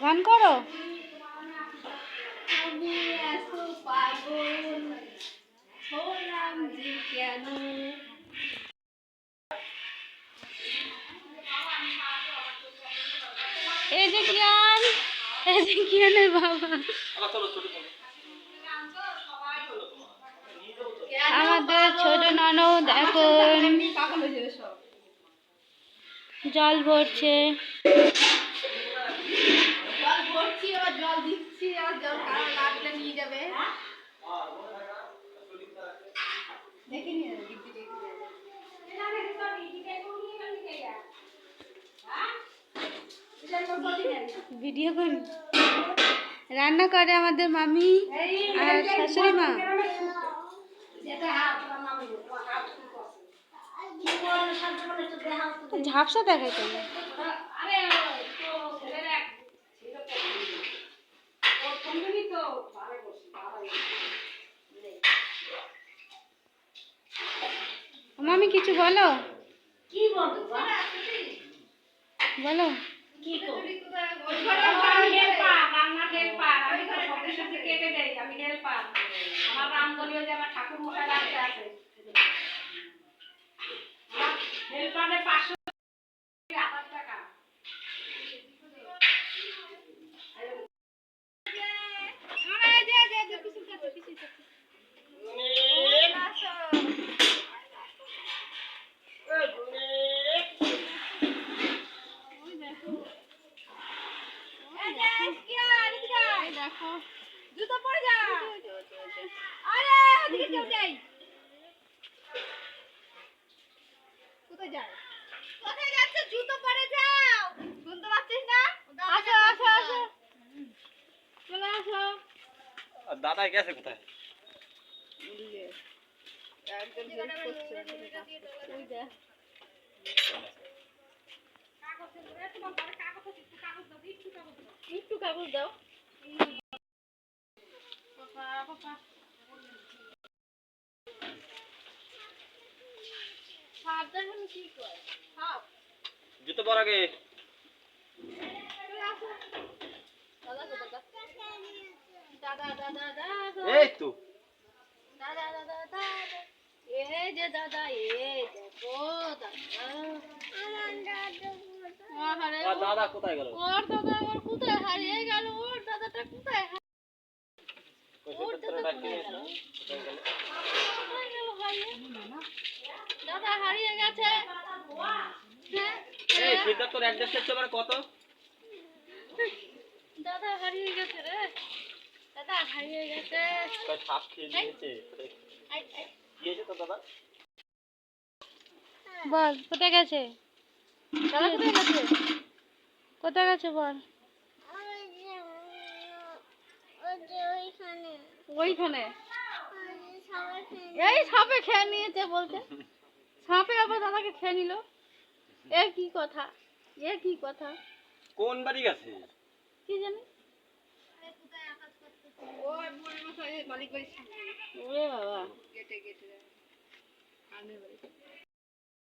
গান করো। আমি এত পাগল হলাম যে কেন। এই যে কিয়ান, এই যে কিয়ানের বাবা। আমাদের ছোট ননদ এখন জল ভরছে। জল ভরছি আর জল দিচ্ছি আর জল কারো লাগলে নিয়ে যাবে। দেখে নিয়ে যাবে দিদি দেখে ভিডিও করি। রান্না করে আমাদের মামি আর শাশুড়ি মা। ঝাপসা দেখায় কেন? মামি কিছু বলো। কি বলবো বলো কি করবো? দেখো জুতো পরে যা। আরে ওদিকে কেউ নেই। কোথায় যায়? কোথায় যাচ্ছ? জুতো পরে যাও। শুনতে পাচ্ছিস না? আসো আসো আসো, চলে আসো। দাদা গেছে কোথায়? একজন হেল্প করছে। ওই যে একটু কাগজ দাও। জুতো পর আগে। দাদা দাদা দাদা এই তো দাদা দাদা দাদা, এই যে দাদা, এই দেখো দাদা। আহারে, দাদা কোথায় গেল? ওর দাদা আবার কোথায় হারিয়ে গেল? ওর দাদাটা কোথায় ওর দাদা কোথায় গেল? কোথায় গেল হারিয়ে? দাদা হারিয়ে গেছে। হ্যাঁ, এই সিদ্ধার্থ তোর অ্যাড্রেসটা হচ্ছে মানে কত? দাদা হারিয়ে গেছে রে, দাদা হারিয়ে গেছে। সাপ খেয়ে নিয়েছে। কি হয়েছে তো দাদা? বল কোথায় গেছে? দাদা কোথায় গেছে? কোথায় গেছে বল? ওইখানে এই সাপে খেয়ে নিয়েছে বলছে। সাপে আবার দাদাকে খেয়ে নিল। এ কি কথা, এ কি কথা? কোন বাড়ি গেছে? কি জানি। ওই বুড়ি মশাই মালিক বাড়ির সামনে। ওরে বাবা, গেটে গেটে। আর্মি বাড়ি।